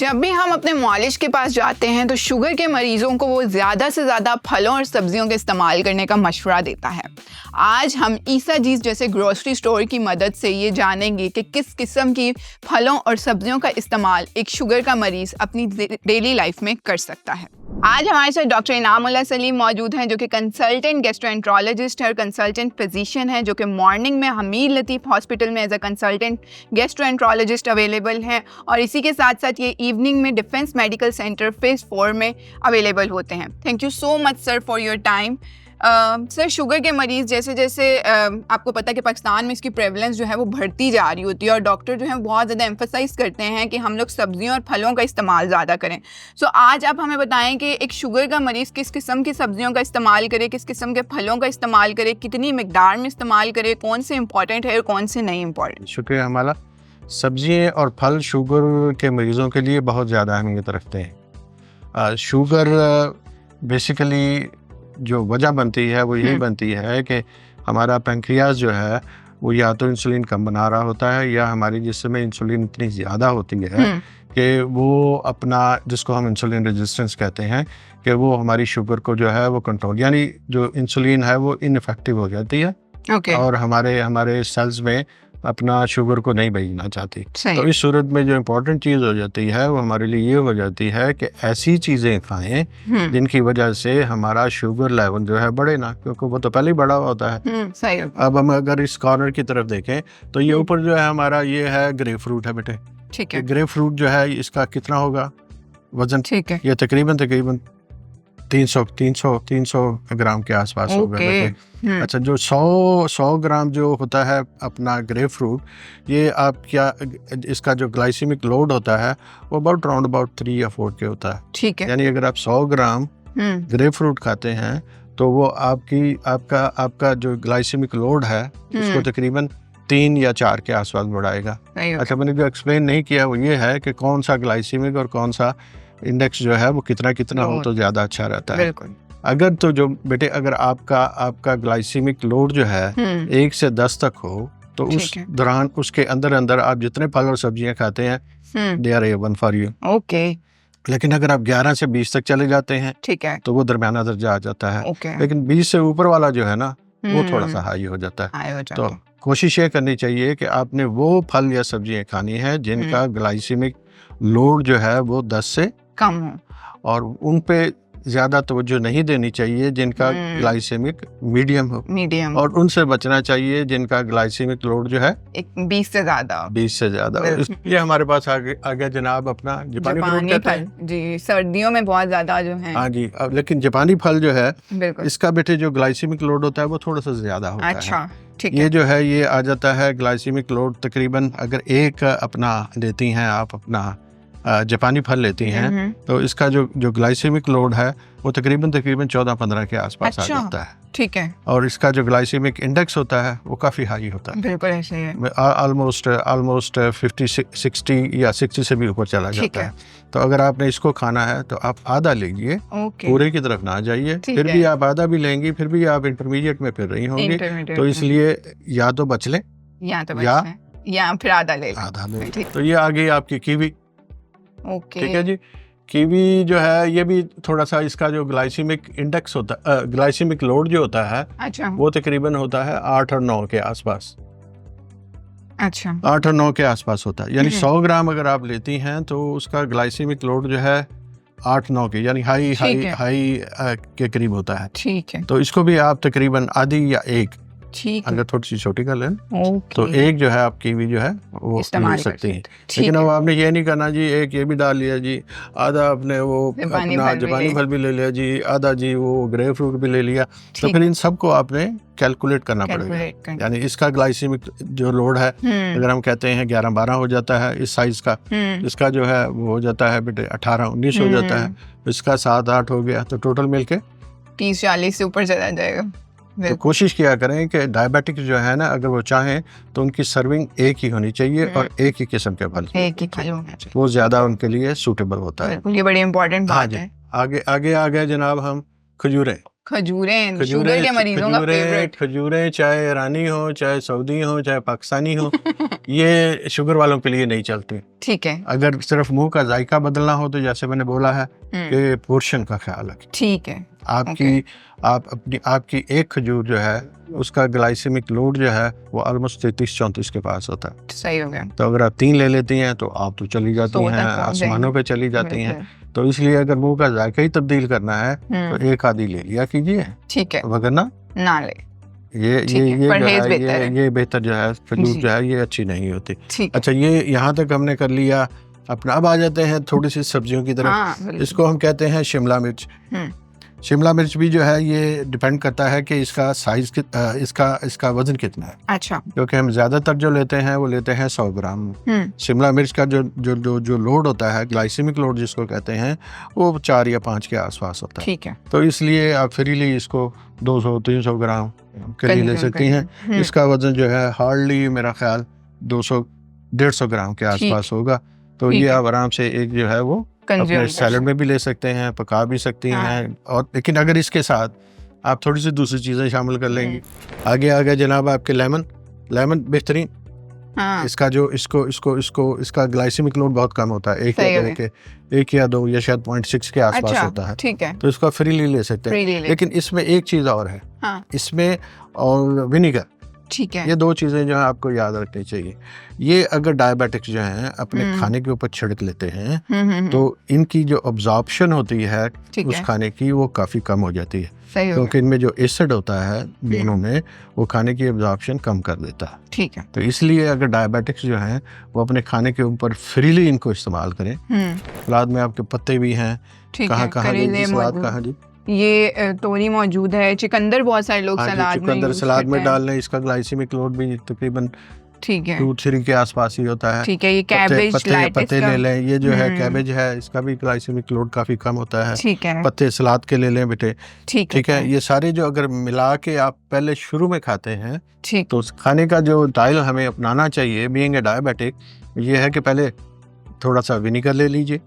जब भी हम अपने मुआलिज के पास जाते हैं तो शुगर के मरीज़ों को वो ज़्यादा से ज़्यादा फलों और सब्जियों के इस्तेमाल करने का मशवरा देता है। आज हम ईसा जीज़ जैसे ग्रोसरी स्टोर की मदद से ये जानेंगे कि किस किस्म की फलों और सब्जियों का इस्तेमाल एक शुगर का मरीज़ अपनी डेली लाइफ में कर सकता है। आज हमारे साथ डॉक्टर इनामुल्लाह सलीम मौजूद हैं, जो कि कंसल्टेंट गैस्ट्रोएंट्रोलॉजिस्ट है और कंसल्टेंट फिजिशियन है, जो कि मॉर्निंग में हमीर लतीफ़ हॉस्पिटल में as a consultant gastroenterologist available हैं और इसी के साथ साथ ये इवनिंग में डिफेंस मेडिकल सेंटर फेज़ 4 में अवेलेबल होते हैं। Thank you so much sir for your time. Sir, sugar के मरीज़ जैसे जैसे आपको पता है कि पाकिस्तान में इसकी प्रेवलेंस जो है वो बढ़ती जा रही होती है और डॉक्टर जो है बहुत ज़्यादा एम्फसाइज़ करते हैं कि हम लोग सब्जियों और फलों का इस्तेमाल ज़्यादा करें। सो आज आप हमें बताएं कि एक शुगर का मरीज़ किस किस्म की सब्जियों का इस्तेमाल करे, किस किस्म के फलों का इस्तेमाल करे, कितनी मिकदार में इस्तेमाल करे, कौन से इंपॉर्टेंट है और कौन से नहीं इम्पॉर्टेंट। शुक्रिया। हमारा सब्जियाँ और फल शुगर के मरीज़ों के लिए बहुत ज़्यादा अहमियत रखते हैं। शुगर बेसिकली जो वजह बनती है वो यही बनती है कि हमारा पेंक्रियाज जो है वो या तो इंसुलिन कम बना रहा होता है या हमारी जिस्म में इंसुलिन इतनी ज़्यादा होती है कि वो अपना, जिसको हम इंसुलिन रेजिस्टेंस कहते हैं, कि वो हमारी शुगर को जो है वो कंट्रोल, यानी जो इंसुलिन है वो इनफेक्टिव हो जाती है और हमारे सेल्स में अपना शुगर को नहीं भेजना चाहती। तो इस सूरत में जो इम्पोर्टेंट चीज़ हो जाती है वो हमारे लिए ये हो जाती है कि ऐसी चीज़ें खाएं जिनकी वजह से हमारा शुगर लेवल जो है बढ़े ना, क्योंकि वो तो पहले ही बढ़ा होता है। सही। अब हम अगर इस कॉर्नर की तरफ देखें तो ये ऊपर जो है हमारा ये है ग्रेप फ्रूट है बेटे। ठीक है। ग्रेप फ्रूट जो है इसका कितना होगा वजन? ठीक है। ये तकरीबन 300 ग्राम के आसपास होगा बेटे। अच्छा, जो 100 ग्राम जो होता है अपना ग्रेप फ्रूट, ये आप क्या, इसका जो ग्लाइसेमिक लोड होता है वो राउंड अबाउट 3 या 4 के होता है। ठीक है। यानी अगर आप 100 ग्राम ग्रेप फ्रूट खाते हैं तो वो आपका जो ग्लाइसेमिक लोड है उसको तकरीबन 3 या 4 के आसपास बढ़ाएगा। अच्छा, मैंने जो एक्सप्लेन नहीं किया वो ये है कि कौन सा ग्लाइसेमिक और कौन सा इंडेक्स जो है वो कितना हो तो ज़्यादा अच्छा रहता है। अगर तो जो बेटे, अगर आपका ग्लाइसेमिक लोड जो है 1 से 10 तक हो तो उस दौरान उसके अंदर आप जितने फल और सब्जियां खाते हैं they are A1 for you. Okay. लेकिन अगर आप 11 से 20 तक चले जाते हैं, ठीक है, तो वो दरमियाना दर्जा आ जाता है। लेकिन 20 से ऊपर वाला जो है ना वो थोड़ा सा हाई हो जाता है। तो कोशिश ये करनी चाहिए कि आपने वो फल या सब्जियां खानी है जिनका ग्लाइसेमिक लोड जो है वो 10 से कम हो, और उन पे ज्यादा तवज्जो नहीं देनी चाहिए जिनका ग्लाइसेमिक मीडियम हो, और उनसे बचना चाहिए जिनका ग्लाइसेमिक लोड जो है 20 से ज्यादा। ये हमारे पास आ गया जनाब अपना जापानी फल। जी, सर्दियों में बहुत ज्यादा जो है। हाँ जी। लेकिन जापानी फल जो है इसका बेटे जो ग्लाइसेमिक लोड होता है वो थोड़ा सा ज्यादा होता है। अच्छा, ठीक है। ये जो है ये आ जाता है ग्लाइसेमिक लोड तकरीबन, अगर एक अपना लेती हैं आप अपना जापानी फल लेती हैं तो इसका जो ग्लाइसेमिक लोड है वो तकरीबन 14-15 के आसपास आ जाता है। ठीक है। और इसका जो ग्लाइसेमिक इंडेक्स होता है वो काफ़ी हाई होता है। बिल्कुल ऐसे ही है। ऑलमोस्ट 50-60 या 60 से भी ऊपर चला जाता है। तो अगर आपने इसको खाना है तो आप आधा लीजिए, पूरे की तरफ ना जाइए। फिर भी आप आधा भी लेंगी फिर भी आप इंटरमीडिएट में फिर रही होंगी, तो इसलिए या तो बच लें या फिर आधा ले। तो ये आ गई आपकी कीवी। ठीक है जी। कीवी जो है ये भी थोड़ा सा, इसका जो ग्लाइसेमिक इंडेक्स होता है, ग्लाइसेमिक लोड जो होता है, अच्छा, वो तकरीबन होता है 8 और 9 के आसपास। अच्छा, 8 और 9 के आसपास होता है। यानी 100 ग्राम अगर आप लेती हैं तो उसका ग्लाइसेमिक लोड जो है 8-9 के, यानी हाई के करीब होता है। ठीक है। तो इसको भी आप तकरीबन आधी या 1, अगर थोड़ी सी छोटी कर लें तो एक जो है आप कीवी जो है वो ले सकती हैं। लेकिन अब आपने ये नहीं करना जी एक ये भी डाल लिया जी, आधा आपने वो अपना जापानी फल भी ले लिया जी, आधा जी वो ग्रेप फ्रूट भी ले लिया, तो फिर इन सबको आपने कैलकुलेट करना पड़ेगा। यानी इसका ग्लाइसेमिक जो लोड है अगर हम कहते हैं 11-12 हो जाता है इस साइज का, इसका जो है वो हो जाता है बेटे 18-19 हो जाता है, इसका 7-8 हो गया, तो टोटल मिलके 30-40 से ऊपर चला जाएगा। तो कोशिश किया करें कि डायबिटिक जो है ना, अगर वो चाहें तो उनकी सर्विंग एक ही होनी चाहिए और एक ही किस्म के फल, वो ज्यादा उनके लिए सूटेबल होता है। ये बड़ी इंपॉर्टेंट बात है। आगे आ गए जनाब हम खजूरें। खजूरें शुगर के मरीजों का फेवरेट। खजूरें चाहे ईरानी हो, चाहे सऊदी हो, चाहे पाकिस्तानी हो, ये शुगर वालों के लिए नहीं चलती। ठीक है। अगर सिर्फ मुंह का जायका बदलना हो तो जैसे मैंने बोला है कि पोर्शन का ख्याल रखें। ठीक है। आपकी एक खजूर जो है उसका ग्लाइसेमिक लोड जो है वो ऑलमोस्ट 33-34 के पास होता है। सही हो गया। तो अगर आप 3 ले लेती हैं तो आप तो चली जाती हैं, आसमानों पे चली जाती हैं। तो इसलिए अगर मुंह का जायका ही तब्दील करना है तो एक आधी ले लिया कीजिए। ठीक है। वरना ना ले। ये बेहतर जो है खजूर जो है ये अच्छी नहीं होती। अच्छा, ये यहाँ तक हमने कर लिया अपना। अब आ जाते हैं थोड़ी सी सब्जियों की तरफ। इसको हम कहते हैं शिमला मिर्च। शिमला मिर्च भी जो है ये डिपेंड करता है कि इसका साइज इसका वजन कितना है। अच्छा। क्योंकि हम ज्यादातर जो लेते हैं वो लेते हैं 100 ग्राम। शिमला मिर्च का जो लोड होता है, ग्लाइसेमिक लोड जिसको कहते हैं, वो 4 या 5 के आसपास होता है। ठीक है। तो इसलिए आप फ्रीली इसको 200-300 ग्राम के लिए ले सकती हैं। इसका वजन जो है हार्डली मेरा ख्याल 200-150 ग्राम के आसपास होगा। तो ये आप आराम से एक जो है वो अपने सैलेड में भी ले सकते हैं, पका भी सकती हैं। और लेकिन अगर इसके साथ आप थोड़ी सी दूसरी चीजें शामिल कर लेंगी, आगे जनाब आपके लेमन बेहतरीन। इसका जो इसका ग्लाइसेमिक लोड बहुत कम होता है, 1 या 2 या शायद 0.6 के आसपास होता है। ठीक है। तो इसका फ्रीली ले सकते हैं। लेकिन इसमें एक चीज और है, इसमें और विनीगर। ठीक है। ये 2 चीजें जो है आपको याद रखनी चाहिए। ये अगर डायबिटिक्स जो हैं अपने खाने के ऊपर छिड़क लेते हैं तो इनकी जो अब्जॉर्प्शन होती है उस खाने की वो काफी कम हो जाती है। क्योंकि इनमें जो एसिड होता है दोनों में वो खाने की अब्जॉर्प्शन कम कर देता है। ठीक है। तो इसलिए अगर डायबिटिक्स जो हैं वो अपने खाने के ऊपर फ्रीली इनको इस्तेमाल करें। सलाद में आपके पत्ते भी हैं। कहाँ सलाद कहाँ जी? ये तोरी मौजूद है, चुकंदर बहुत सारे लोग सलाद में डाल लें। इसका ग्लाइसेमिक लोड भी तकरीबन ठीक है 2-3 के आसपास ही होता है। ठीक है। ये कैबेज पत्ते ले लें। ये जो है कैबेज है, इसका भी ग्लाइसेमिक लोड काफी कम होता है। ठीक है। पत्ते सलाद के ले लें बेटे। ठीक है। ये सारे जो अगर मिला के आप पहले शुरू में खाते हैं तो खाने का जो स्टाइल हमें अपनाना चाहिए बीइंग ए डायबिटिक, ये है कि पहले थोड़ा सा विनीगर ले लीजिए,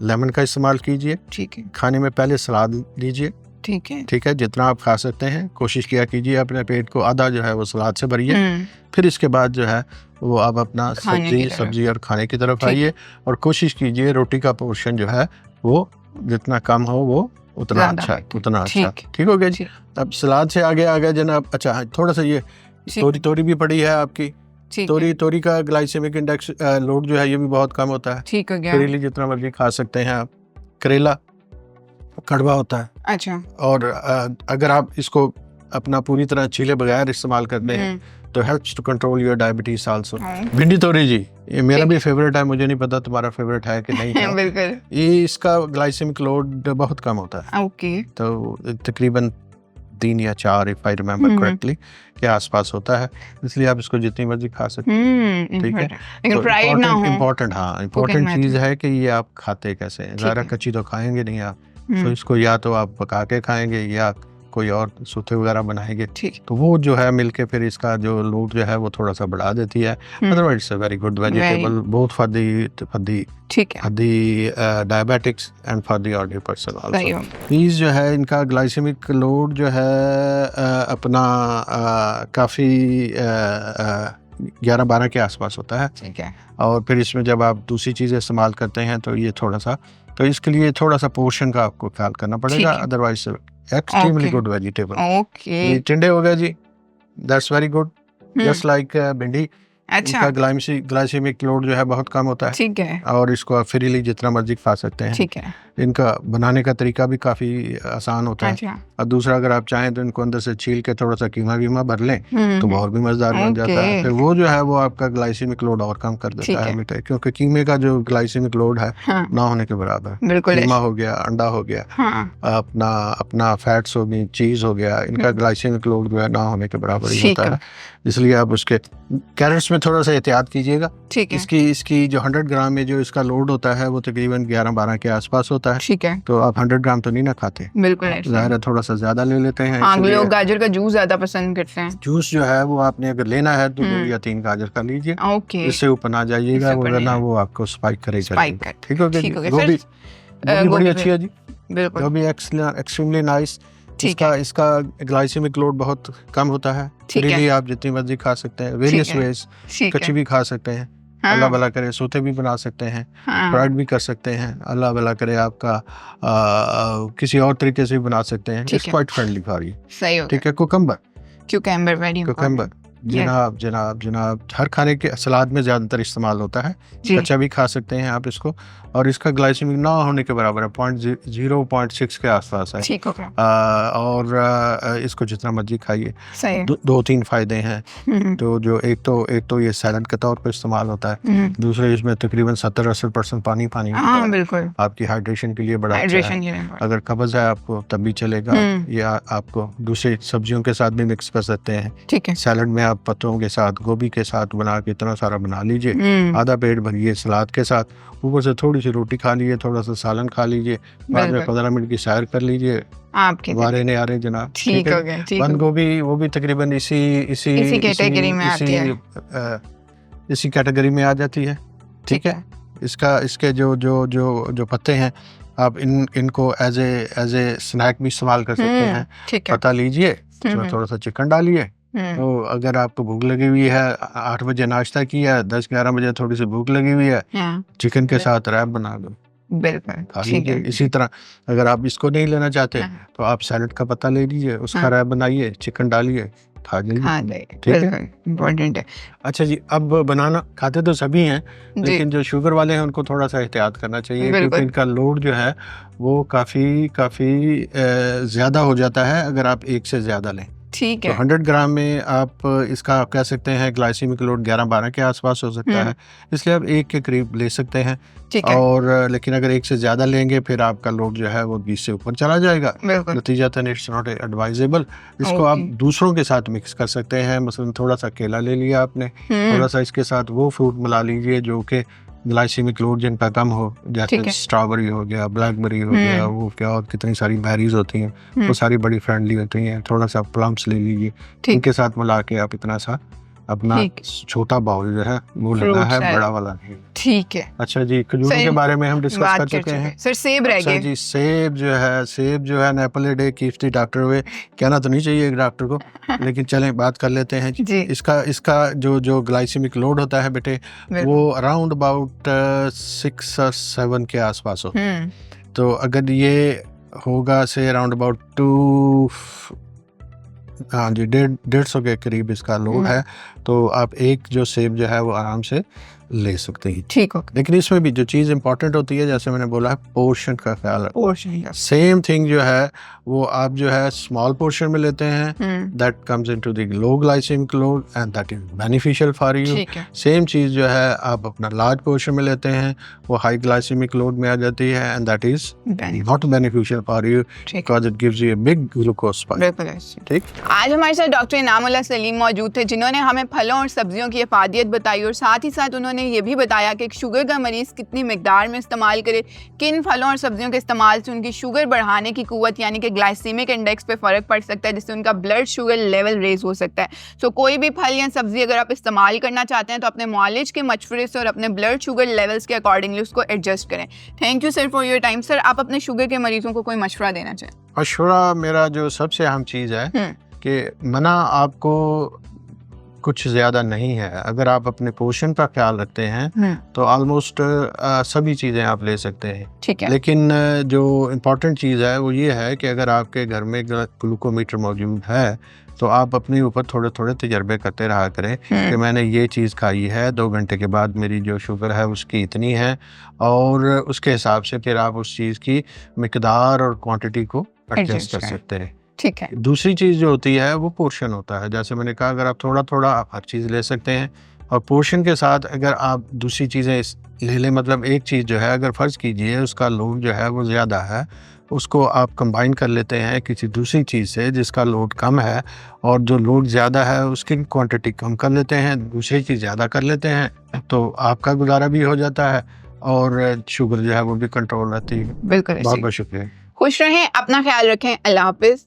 लेमन का इस्तेमाल कीजिए। ठीक है। खाने में पहले सलाद लीजिए। ठीक है। जितना आप खा सकते हैं कोशिश किया कीजिए अपने पेट को आधा जो है वो सलाद से भरिए। फिर इसके बाद जो है वो आप अपना सब्जी और खाने की तरफ आइए और कोशिश कीजिए रोटी का पोर्शन जो है वो जितना कम हो वो उतना अच्छा। ठीक हो गया जी। अब सलाद से आगे आ गया जनाब। अच्छा, थोड़ा सा ये तोरी भी पड़ी है आपकी। तोरी का ग्लाइसेमिक इंडेक्स लोड जो है ये भी बहुत कम होता है। ठीक हो गया। करेली जितना मर्जी खा सकते हैं आप। करेला कड़वा होता है। अच्छा। और अगर आप इसको अपना पूरी तरह छीले बगैर इस्तेमाल करते हैं तो helps to control your diabetes also. भिंडी तोरी जी, ये मेरा भी फेवरेट है। मुझे नहीं पता तुम्हारा फेवरेट है कि नहीं है। बिल्कुल। ये इसका ग्लाइसेमिक लोड बहुत कम होता है। ओके। तो तकरीबन 3 या 4 इफ आई रिमेम्बर करेक्टली के आसपास होता है। इसलिए आप इसको जितनी मर्जी खा सकते हैं। ठीक है। इम्पोर्टेंट चीज है कि ये आप खाते कैसे हैं। ज़रा कच्ची तो खाएंगे नहीं आप। तो इसको या तो आप पका के खाएंगे या कोई और सूखे वगैरह बनाएंगे। तो वो जो है मिलके फिर इसका जो लोड जो है वो थोड़ा सा बढ़ा देती है। Otherwise it's a very good vegetable both for the diabetics and for the ordinary person also. Please जो है इनका ग्लाइसेमिक लोड जो है अपना काफ़ी 11-12 के आसपास होता है। ठीक है। और फिर इसमें जब आप दूसरी चीज़ें इस्तेमाल करते हैं तो ये थोड़ा सा, तो इसके लिए थोड़ा सा पोर्शन का आपको ख्याल करना पड़ेगा। Otherwise extremely good vegetable. Okay. टिंडे हो गए जी, that's very good, just like bhindi. अच्छा। इनका ग्लाइसेमिक लोड जो है बहुत कम होता है। ठीक है। और इसको आप फ्रीली जितना मर्जी खा सकते हैं। ठीक है। इनका बनाने का तरीका भी काफी आसान होता है। अच्छा। और दूसरा अगर आप चाहें तो इनको अंदर से छील के थोड़ा सा कीमा भर लें तो और भी मजेदार बन जाता है। फिर वो जो है वो आपका ग्लाइसेमिक लोड और कम कर देता है बेटे, क्योंकि कीमे का जो ग्लाइसेमिक लोड है ना होने के बराबर। कीमा हो गया, अंडा हो गया, अपना फैट्स हो गई, चीज हो गया, इनका ग्लाइसेमिक लोड जो है ना होने के बराबर ही होता है। इसलिए आप उसके कैरेट्स में थोड़ा सा एहतियात कीजिएगा। इसकी जो 100 ग्राम में जो इसका लोड होता है वो तकरीबन 11-12 के आसपास होता है। ठीक है। तो आप 100 ग्राम तो नहीं ना खाते। बिल्कुल। ज़ाहिर है थोड़ा सा ज्यादा ले लेते हैं। लोग गाजर का जूस ज्यादा पसंद करते हैं। जूस जो है वो आपने अगर लेना है तो 2 या 3 गाजर का लीजिए। इससे ऊपर ना जाइएगा वरना वो आपको स्पाइक करेगा। ठीक हो गया। गोभी बड़ी अच्छी है जी। गोभी एक्सट्रीमली नाइस। इसका इसका ग्लाइसेमिक लोड बहुत कम होता है। फ्रीली आप जितनी मर्जी खा सकते हैं, वेरियस वेज, कच्ची भी खा सकते हैं, अल्लाह भला करे सोते भी बना सकते हैं, फ्राइड भी कर सकते हैं, अल्लाह भला करे आपका किसी और तरीके से भी बना सकते हैं। It's quite friendly for you. सही हो, ठीक है। कुकम्बर वेरी कुकम्बर जनाब जनाब जनाब हर खाने के सलाद में ज़्यादातर इस्तेमाल होता है। कच्चा भी खा सकते हैं आप इसको, और इसका ग्लाइसेमिक ना होने के बराबर है, 0.6 के आसपास है। ठीक है। और इसको जितना मर्जी खाइए। दो तीन फायदे हैं। तो जो एक तो ये सैलड के तौर पर इस्तेमाल होता है, दूसरे इसमें तकरीबन 70-80% पानी होता है। बिल्कुल आपकी हाइड्रेशन के लिए बड़ा अच्छा है। अगर कब्ज़ है आपको तब भी चलेगा, या आपको दूसरी सब्जियों के साथ भी मिक्स कर सकते हैं। ठीक है। सैलड में आप पत्तों के साथ, गोभी के साथ बना के इतना सारा बना लीजिए, आधा पेट भरिए सलाद के साथ, ऊपर से थोड़ी सी रोटी खा लीजिए, थोड़ा सा सालन खा लीजिए, बाद में 15 मिनट की सैर कर लीजिए, आपके वारे नहीं आ रहे जनाब। ठीक हो गया। बंद गोभी वो भी तकरीबन इसी कैटेगरी में आती है, इसी कैटेगरी में आ जाती है। ठीक है। इसके जो पत्ते हैं आप इनको एज ए स्नैक भी इस्तेमाल कर सकते हैं। पत्ता लीजिए, थोड़ा सा चिकन डालिए। तो अगर आपको भूख लगी हुई है, 8 बजे नाश्ता किया, 10-11 बजे थोड़ी सी भूख लगी हुई है, चिकन के साथ रैप बना दो, बिल्कुल। इसी तरह अगर आप इसको नहीं लेना चाहते तो आप सैलड का पत्ता ले लीजिए, उसका रैप बनाइए, चिकन डालिए, खा लीजिए। ठीक है, इम्पोर्टेंट है। अच्छा जी, अब बनाना खाते तो सभी हैं, लेकिन जो शुगर वाले हैं उनको थोड़ा सा एहतियात करना चाहिए, क्योंकि इनका लोड जो है वो काफ़ी ज़्यादा हो जाता है अगर आप एक से ज़्यादा लें। ठीक है। तो 100 ग्राम में आप इसका कह सकते हैं ग्लाइसेमिक लोड 11-12 के आसपास हो सकता है, इसलिए आप 1 के करीब ले सकते हैं। और लेकिन अगर 1 से ज़्यादा लेंगे फिर आपका लोड जो है वो 20 से ऊपर चला जाएगा, नतीजतन इट्स नॉट एडवाइजेबल। इसको आप दूसरों के साथ मिक्स कर सकते हैं। मसलन थोड़ा सा केला ले लिया आपने, थोड़ा सा इसके साथ वो फ्रूट मिला लीजिए जो कि ग्लाइसेमिक लोड जिनका कम हो, जैसे स्ट्रॉबेरी हो गया, ब्लैकबेरी हो गया, वो क्या और कितनी सारी बेरीज होती हैं, वो सारी बड़ी फ्रेंडली होती हैं। थोड़ा सा प्लम्स ले लीजिए, इनके साथ मिला के आप इतना सा अपना छोटा बाउल जो है वो लेना है, बड़ा वाला नहीं। ठीक है। अच्छा जी, खजूरों के बारे में हम डिस्कस कर चुके हैं। सर सेब रह गए। जी, सेब जो है Apple a day keeps the doctor away, कहना तो नहीं चाहिए एक डॉक्टर को, लेकिन चलें बात कर लेते हैं जी। इसका जो ग्लाइसेमिक लोड होता है बेटे, वो अराउंड अबाउट 6 और 7 के आसपास हो। तो अगर ये होगा से अराउंड अबाउट 2 हाँ जी 150 के करीब इसका लोड है, तो आप एक जो सेब जो है वो आराम से ले सकते हैं। ठीक हो। लेकिन इसमें भी जो चीज़ इंपॉर्टेंट होती है, जैसे मैंने बोला है, पोर्शन का ख्याल रखो। सेम थिंग जो है वो आप जो है स्मॉल पोर्शन में लेते हैं, that comes into the low glycemic load and that is beneficial for you. Same चीज़ जो है आप अपना लार्ज पोर्शन में लेते हैं, वो हाई ग्लाइसेमिक लोड में आ जाती है, and that is not beneficial for you because it gives you a big glucose spike. ठीक। आज हमारे साथ डॉक्टर इनामुल्लाह सलीम मौजूद थे, जिन्होंने हमें फलों और सब्जियों की अफादियत बताई, और साथ ही साथ उन्होंने ये भी बताया कि शुगर का मरीज़ कितनी मिकदार में इस्तेमाल करे, किन फलों और सब्जियों के इस्तेमाल से उनकी शुगर बढ़ाने की कुव्वत यानी कि ग्लाइसेमिक इंडेक्स पे फ़र्क पड़ सकता है, जिससे उनका ब्लड शुगर लेवल रेज हो सकता है। सो कोई भी फल या सब्जी अगर आप इस्तेमाल करना चाहते हैं तो अपने मुआलिज के मशवरे से और अपने ब्लड शुगर लेवल्स के अकॉर्डिंगली उसको एडजस्ट करें। Thank you sir for your time. Sir, आप अपने शुगर के मरीजों को कोई मशवरा देना चाहें? मशवरा मेरा जो सबसे अहम चीज़ है कि मना आपको कुछ ज़्यादा नहीं है। अगर आप अपने पोषण का ख्याल रखते हैं तो ऑलमोस्ट सभी चीज़ें आप ले सकते हैं। ठीक है। लेकिन जो इम्पोर्टेंट चीज़ है वो ये है कि अगर आपके घर में ग्लूकोमीटर मौजूद है तो आप अपने ऊपर थोड़े थोड़े तजर्बे करते रहा करें कि मैंने ये चीज़ खाई है, 2 घंटे के बाद मेरी जो शुगर है उसकी इतनी है, और उसके हिसाब से फिर आप उस चीज़ की मिकदार और क्वांटिटी को एडजस्ट कर सकते हैं। ठीक है। दूसरी चीज़ जो होती है वो पोर्शन होता है। जैसे मैंने कहा, अगर आप थोड़ा थोड़ा आप हर चीज़ ले सकते हैं, और पोर्शन के साथ अगर आप दूसरी चीज़ें ले लें, मतलब एक चीज़ जो है अगर फ़र्ज़ कीजिए उसका लोड जो है वो ज़्यादा है, उसको आप कंबाइन कर लेते हैं किसी दूसरी चीज़ से जिसका लोड कम है, और जो लोड ज़्यादा है उसकी क्वांटिटी कम कर लेते हैं, दूसरी चीज़ ज़्यादा कर लेते हैं, तो आपका गुजारा भी हो जाता है और शुगर जो है वो भी कंट्रोल रहती है। बिल्कुल। बहुत बहुत शुक्रिया। खुश रहें, अपना ख्याल रखें। अल्लाह हाफ़िज़।